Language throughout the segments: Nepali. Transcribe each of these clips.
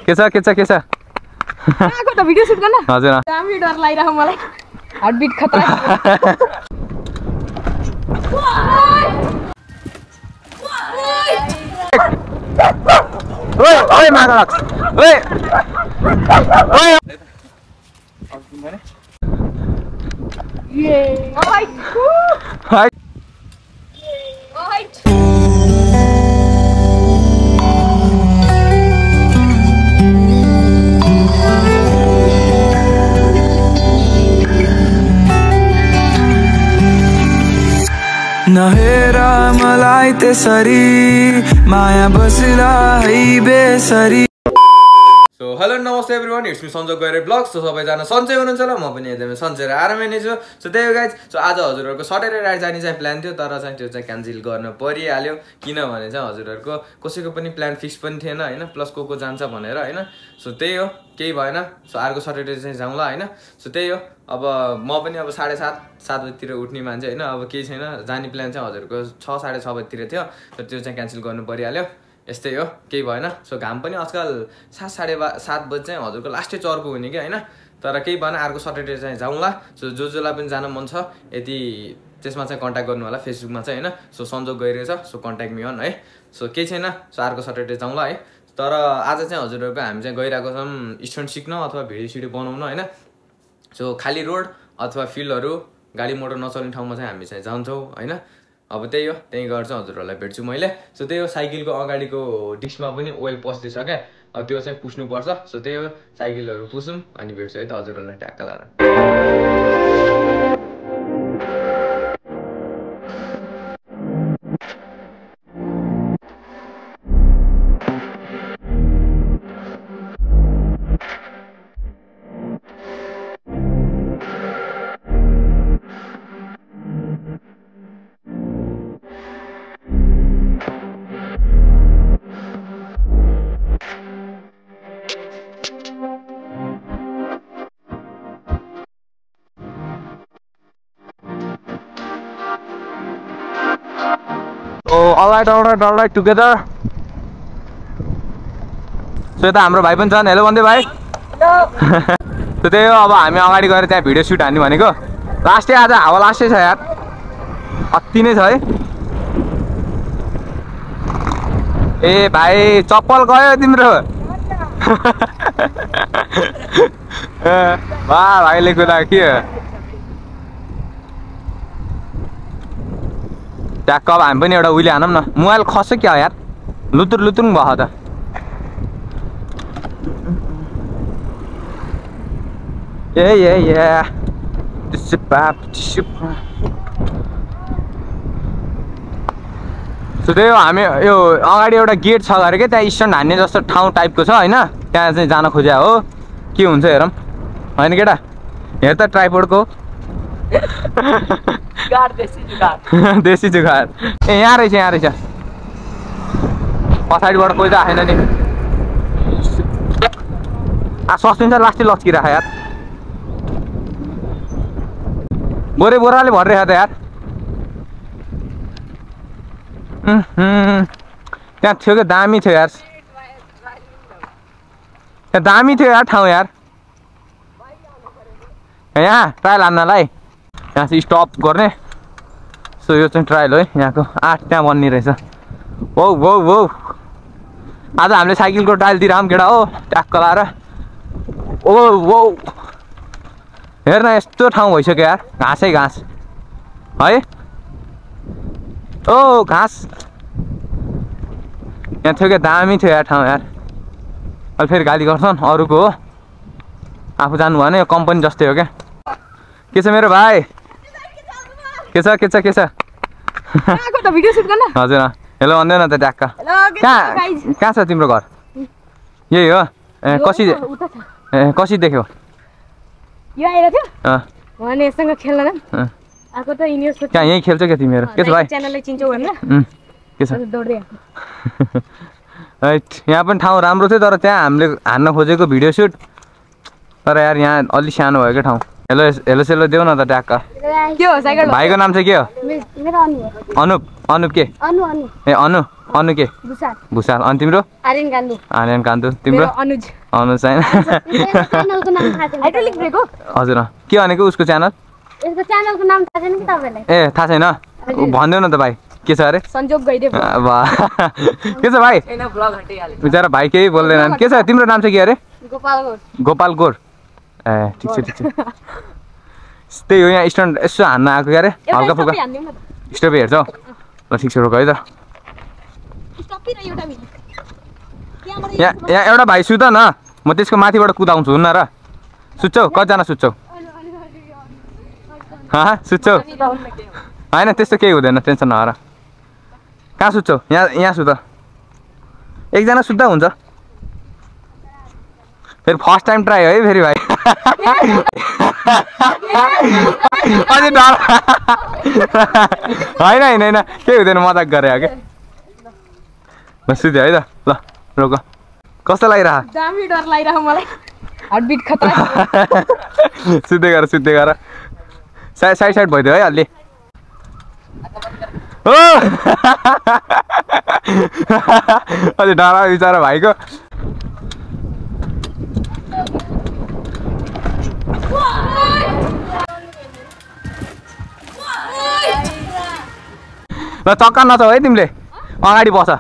के छ आको त भिडियो सुट गर्न हजुर दामी डर लागिरह मलाई हार्टबिट खतरा ओए ओए मागलक्स ओए ओए ये हाय हाय हाय नहेरा मलाई त्यसरी माया बसिला है बेसरी। सो हेलो नमस्ते everyone, it's me Sanjay Gaire blog. So सबैजना सन्चै हुनुहुन्छ होला, म पनि एकदमै सन्चै र आरामै नै छु। सो त्यही हो गाइज, सो आज हजुरहरूको सटरडे राइड जाने चाहिँ प्लान थियो, तर चाहिँ त्यो चाहिँ क्यान्सल गर्न परिहाल्यो। किनभने चाहिँ हजुरहरूको कसैको पनि प्लान फिक्स पनि थिएन होइन, प्लस को जान्छ भनेर होइन। सो त्यही हो, केही भएन। सो अर्को सटरडे चाहिँ जाउँला होइन। सो त्यही हो, अब म पनि अब 7:30 बजीतिर उठ्ने मान्छे होइन। अब केही छैन, जाने प्लान चाहिँ हजुरको 6 साढे 6 बजीतिर थियो, तर त्यो चाहिँ क्यान्सल गर्नु परिहाल्यो। यस्तै हो, केही भएन। सो घाम पनि आजकल 7:30 बजी चाहिँ हजुरको लास्टै चर्को हुने कि होइन, तर केही भएन। अर्को सटरडे चाहिँ जाउँला। सो जसलाई पनि जान मन छ यदि त्यसमा चाहिँ कन्ट्याक्ट गर्नु होला फेसबुकमा चाहिँ होइन। सो सन्जोग गइरहेछ, सो कन्ट्याक्ट मी अन है। सो केही छैन, सो अर्को सटरडे जाउँला है। तर आज चाहिँ हजुरहरूको हामी चाहिँ गइरहेको छौँ स्टन्ट सिक्न अथवा भिडियो सिडियो बनाउन होइन। सो खाली रोड अथवा फिल्डहरू गाडी मोटर नचल्ने ठाउँमा चाहिँ हामी चाहिँ जान्छौँ होइन। अब त्यही हो, त्यही गरेर चाहिँ हजुरहरूलाई भेट्छु मैले। सो त्यही हो, साइकलको अगाडिको डिस्कमा पनि ओइल पस्दैछ क्या, अब त्यो चाहिँ पुस्नुपर्छ। सो त्यही हो, साइकलहरू पुसौँ अनि भेट्छु है त हजुरहरूलाई ट्याक्क लाएर। Alright, together. So यता हाम्रो भाइ पनि छन्। हेलो भन्दै भाइ। सो त्यही हो, अब हामी अगाडि गएर त्यहाँ भिडियो सुट हान्ने भनेको। लास्टै आज हावा लास्टै छ यार, अति नै छ है। ए भाइ चप्पल गयो तिम्रो। वाह भाइले कुरा के ट्याक्क। अब हामी पनि एउटा उहिले हानौँ न। मोबाइल खस्यो क्या यार, लुतुर भयो त। सो त्यही हो, हामी यो अगाडि एउटा गेट छ अरे क्या, त्यहाँ स्टन्ट हान्ने जस्तो ठाउँ टाइपको छ होइन। त्यहाँ चाहिँ जान खोज्या हो, के हुन्छ हेरौँ होइन केटा। हेर त ट्राइपोडको देसी जुगाड। ए यहाँ रहेछ पछाडिबाट कोही त आएन नि। सस्पिन्छ लास्टै लच्किराख यार, बोराले भरिरहेको त यार। त्यहाँ थियो क्या, दामी थियो यार, त्यहाँ दामी थियो यार ठाउँ यार। यहाँ ट्रायल हान्नलाई यहाँ चाहिँ स्टप गर्ने। सो यो चाहिँ ट्रायल हो है यहाँको। 8 त्यहाँ बन्ने रहेछ। वो आज हामीले साइकलको ट्रायलतिर आऊँ केटा हो, ट्याक्क लाएर। वो हेर्न यस्तो ठाउँ भइसक्यो यार, घाँसै घाँस है। ओ घाँस यहाँ थियो क्या, दामी थियो यार ठाउँ यार। अहिले फेरि गाली गर्छन् अरूको हो, आफू जानु भएन। यो कम्पनी जस्तै हो क्या। के छ मेरो भाइ, के छ आको त भिडियो सुट गर्न हजुर। हेलो भन्दैन त ट्याक्क। कहाँ छ तिम्रो घर? यही हो। कसी देख्यो यो आएर थियो भने यससँग खेल्न न। आको त इन्योस कहाँ यही खेल्छ क्या तिमीहरू? के छ भाइ, च्यानलले चिन्छौ भनेर के छ दौड्दै राइट। यहाँ पनि ठाउँ राम्रो थियो, तर त्यहाँ हामीले हान्न खोजेको भिडियो सुट, तर यार यहाँ अलि सानो भयो क्या ठाउँ। हेलो सेलो देऊ न त ट्याक्क। के हो साइकल? भाइको नाम चाहिँ के हो? मेरो अनुप के अनु अनु ए अनु के भुसाल भुसाल अनि तिम्रो आर्यन कान्दु तिम्रो अनुज छैन च्यानलको नाम थाहा छैन हाइड्रोलिक ब्रेक हो हजुर के भनेको उसको च्यानल यसको च्यानलको नाम थाहा छैन कि तपाईलाई ए थाहा छैन भन्दिउ न त भाइ के छ अरे संजोग गइदे के छ भाइ बिचारा भाइ केही बोल्दैनन् के छ तिम्रो नाम चाहिँ के अरे गोपाल गोर ए ठिक छ त्यही हो यहाँ स्ट्यान्ड यसो हान्न आएको के अरे हल्का फुल्का स्टपी हेर्छौ ल ठिक छ रोक है त यहाँ एउटा भाइ सुत न म त्यसको माथिबाट कुदाउँछु हुन्न र सुत्छौ कतिजना सुत्छौ सुत्छौ होइन त्यस्तो केही हुँदैन टेन्सन नगर कहाँ सुत्छौ यहाँ सुत एकजना सुत्दा हुन्छ फेरि फर्स्ट टाइम ट्राई है फेरि भाइ अझै डर होइन केही हुँदैन मजाक गरे क्या ल सुत्यो है त ल रोक कस्तो लागिरह दामी डर लागिरह मलाई हार्टबिट खतरा सुत्दै गर साइड भइदियो है अलि ओ अलि डरा बिचारा भाइको ल चक्का नचौ है तिमीले अगाडि बस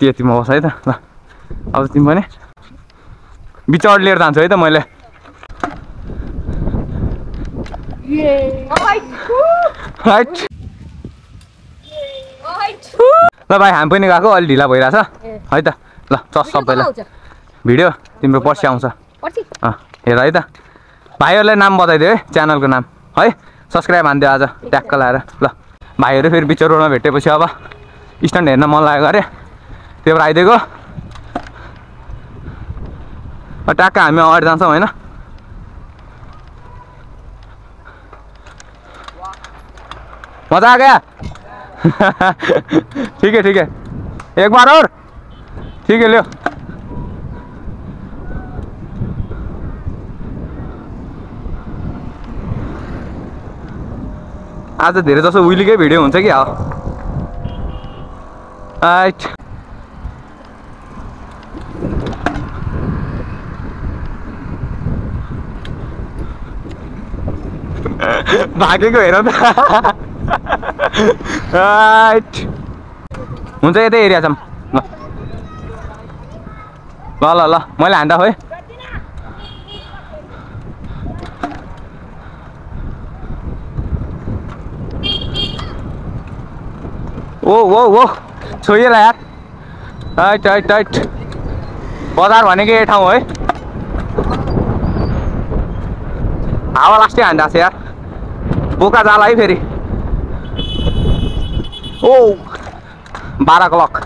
यतिमा बस है त ल अब तिमी भने बिचौड लिएर जान्छु है त मैले ल भाइ हामी पनि गएको अलि ढिला भइरहेछ है त ल चस सबैलाई भिडियो तिम्रो पर्सि आउँछ हेर है त भाइहरूलाई नाम बताइदियो है च्यानलको नाम है सब्सक्राइब हानिदियो आज ट्याक्क लाएर ल भाइहरू फेरि बिचौर रोडमा भेटेपछि अब स्ट्यान्ड हेर्न मन लागेको अरे त्यो भएर आइदिएको ट्याक्क हामी अगाडि जान्छौँ होइन मजा आ गया ठीक है एक बार और ठीक है लियो आज धेरै जसो उहिलेकै भिडियो हुन्छ कि राइट भागेको हेर त राइट हुन्छ यतै एरिया छौँ ल मैले हान्दा खोइ ओ छोइएला यार राइट बजार भनेको यही ठाउँ है हावा लास्टै हान्दा छ यार बोका जाला है फेरि ओ 12 o'clock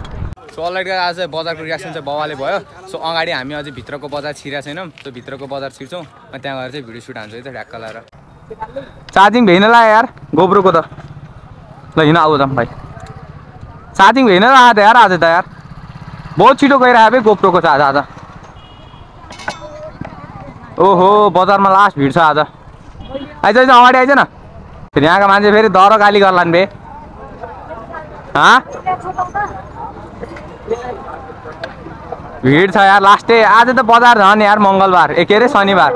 सो अलरेडी आज चाहिँ बजारको रियाक्सन चाहिँ बवाले भयो सो अगाडि हामी अझै भित्रको बजार छिरेको छैनौँ त्यो भित्रको बजार छिर्छौँ अनि त्यहाँ गएर चाहिँ भिडियो सुट हान्छु है त ढ्याक्क लाएर चार्जिङ भेइन लाग्यो यार गोब्रोको त ल हिँड आऊ जाऊँ भाइ चार्जिङ भेइन लाग्यो त यार आज त यार बहुत छिटो गइरहेको है गोप्रोको चार्ज आज ओहो बजारमा लास्ट भिड छ आज आइज अगाडि आइज न फेरि यहाँका मान्छे फेरि दर गाली गर्लान् बे भिड छ यार लास्टै आज त बजार झन् यार मङ्गलबार के अरे शनिबार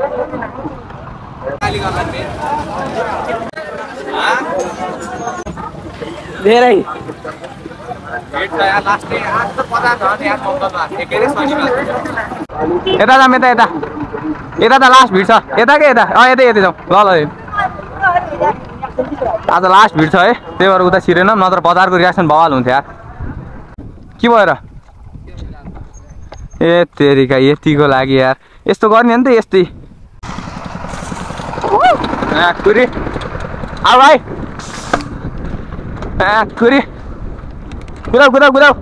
धेरै यता जाऊँ यता त लास्ट भिड छ यता के यता यतै जाउँ ल आज लास्ट भिड छ है त्यही भएर उता छिरेन नत्र बजारको रियाक्सन बवाल हुन्थ्यो यार के भएर ए तेरिका यतिको लागि यार यस्तो गर्ने हो नि त यस्तै कुरी आऊ भाइ कुरी कुदाऊ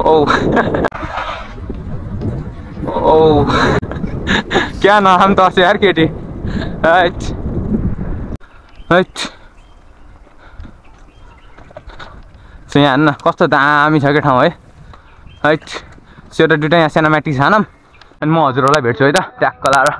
ओ क्या नाम तो से यार केटी सो यहाँ हेर्नु न कस्तो दामी छ क्या ठाउँ है है सेटर दुइटा यहाँ सिनेमेटिक छानौँ अनि म हजुरहरूलाई भेट्छु है त ट्याक्क लाएर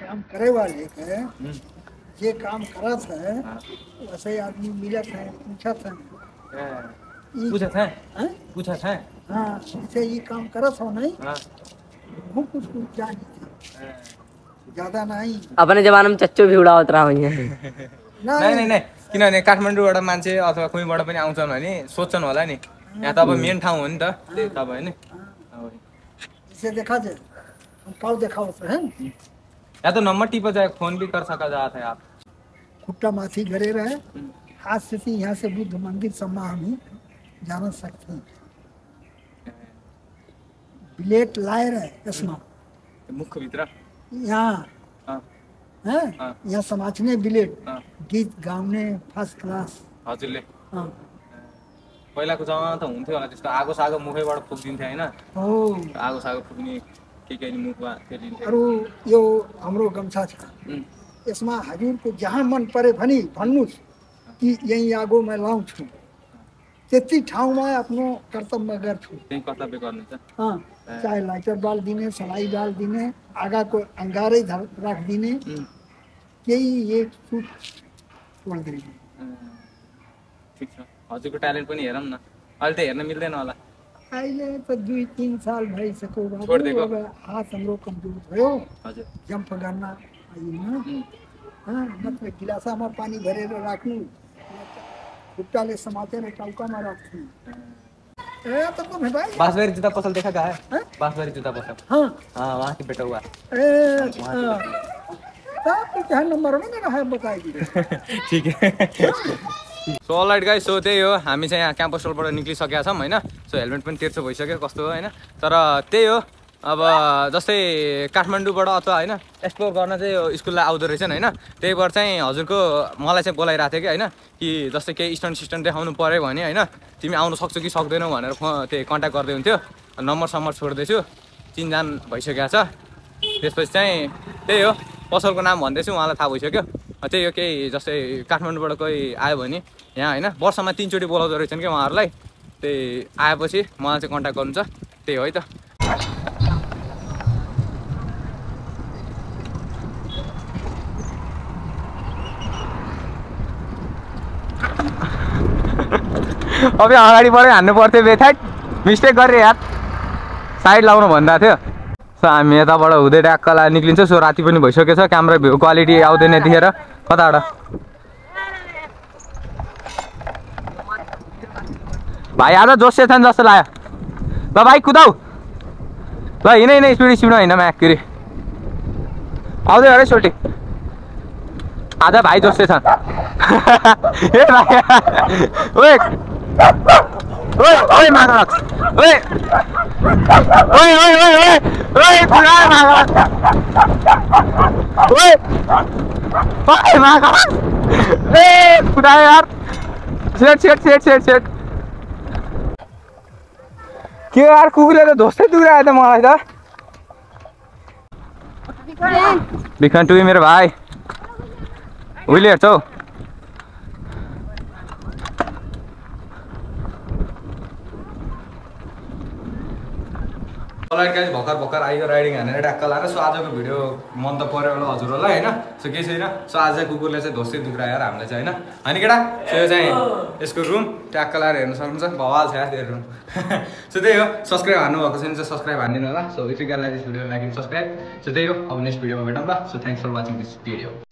काम करे वाले है ये काम करत है वैसे आदमी मिलत है पूछत है पूछत है हाँ इसे ये काम करत हो नहीं वो कुछ जानी ज्यादा नहीं अपने जमाना में चच्चो भी उड़ा उतरा हुई है नहीं किनभने काठमाडौँबाट मान्छे अथवा कुनैबाट पनि आउँछन् भने सोध्छन् होला नि यहाँ त अब मेन ठाउँ हो नि त त्यही त अब हैन इसे देखा जाए हम पाव देखा होता है या तो नंबर टिपा जाए फोन भी कर सका जाता है आप खुट्टा माथी घरे रहे हाथ से यहाँ से बुद्ध मंदिर सम्मा हम जान सकते हैं बिलेट लाए रहे इसमें मुख भित्र यहाँ है यहाँ समाजने बिलेट गीत गाउने फर्स्ट क्लास हजुरले पहिलाको जमाना त हुन्थ्यो होला त्यस्तो आगो सागो मुखैबाट फुक्दिन्थ्यो हैन हो आगो सागो फुक्ने के मुखमा फेरिन्थ्यो अरु यो हाम्रो गम्छा छ यसमा हजुरको जहाँ मन परे भनी भन्नुस् कि यही आगोमा लाउँछु त्यति ठाउँमा आफ्नो कर्तव्य गर्छु त्यही कर्तव्य गर्नुहुन्छ चाहे लाइटर बाल दिने सलाई बाल दिने आगाको अंगारै राखिदिने केही एक छुट छोड्दैन ठिक छ हजुरको ट्यालेन्ट पनि हेरौँ न अहिले त हेर्न मिल्दैन होला अहिले त 2-3 साल भइसक्यो छोडिदिएको अब हात हाम्रो कमजोर भयो हजुर जम्प गर्न आइएन नत्र गिलासामा पानी भरेर राख्नु खुट्टाले समातेर टाउकामा राख्छु ए त कौन है भाई बांसबारी जूता पसल देखा क्या है बांसबारी जूता पसल हाँ वहाँ की बेटा हुआ ए क्या नंबर में मेरा है बताइए ठीक है सो अलराइट गाइस सो त्यही हो हामी चाहिँ यहाँ क्याम्पस रोडबाट निक्लिसकेका छौँ हैन सो हेलमेट पनि तेर्सो भइसक्यो कस्तो हो हैन तर त्यही हो अब जस्तै काठमाडौँबाट अथवा हैन एक्सप्लोर गर्न चाहिँ यो स्कुललाई आउँदो रहेछन् हैन त्यही भएर चाहिँ हजुरको मलाई चाहिँ बोलाइरहेको थियो कि हैन कि जस्तै केही स्टन्ट देखाउनु पर्यो भने हैन तिमी आउन सक्छौ कि सक्दैनौ भनेर त्यही कन्ट्याक्ट गर्दै हुन्थ्यो नम्बर छोड्दैछु चिनजान भइसकेको छ त्यसपछि चाहिँ त्यही हो पसलको नाम भन्दैछु उहाँलाई थाहा भइसक्यो त्यही हो केही जस्तै काठमाडौँबाट कोही आयो भने यहाँ हैन वर्षमा 3 चोटि बोलाउँदो रहेछन् कि उहाँहरूलाई त्यही आएपछि मलाई चाहिँ कन्ट्याक्ट गर्नु छ त्यही हो है त अब अगाडिबाटै हान्नु पर्थ्यो बेथाइट मिस्टेक गरेँ यार साइड लाउनु भन्दा थियो सो हामी यताबाट हुँदै ट्याक्कला निक्लिन्छ सो राति पनि भइसकेको छ क्यामेरा भ्यू क्वालिटी आउँदैन देखेर कताबाट भाइ आज जोसे छ नि जस्तो लाग्यो ल भाइ कुदाउ ल हिँड स्पिड हिँड म्याक्री आउँदै अरे सोल्टी आज भाइ जोसे छ ए भाइ ओए ओए ओए मागलक्स ओए ओए ओए ओए ओए पुरा मागलक्स ओए ओए मागलक्स ए पुरा यार सेट के यार कुकुरले त धोस्दै दुरायो त मलाई त बिखान टुई मेरो भाइ उहिले हेर्छौ अलराइट गाइस भर्खर आइयो राइडिङ हानेर ट्याक्क लाएर सो आजको भिडियो मन त पर्यो होला हजुरहरूलाई हैन सो केही छैन सो आज कुकुरले चाहिँ धोस्दै दुख्रायो यार हामीलाई चाहिँ हैन केटा सो यो चाहिँ यसको रुम ट्याक्क लाएर हेर्न सक्नुहुन्छ भवाल छ यार रुम सो त्यही हो सब्स्क्राइब हान्नु भएको छैन चाहिँ सब्स्क्राइब हान्दिनु होला so if you guys like this video like and subscribe so त्यही हो अब नेक्स्ट भिडियोमा भेटौँ ल so thanks for watching this video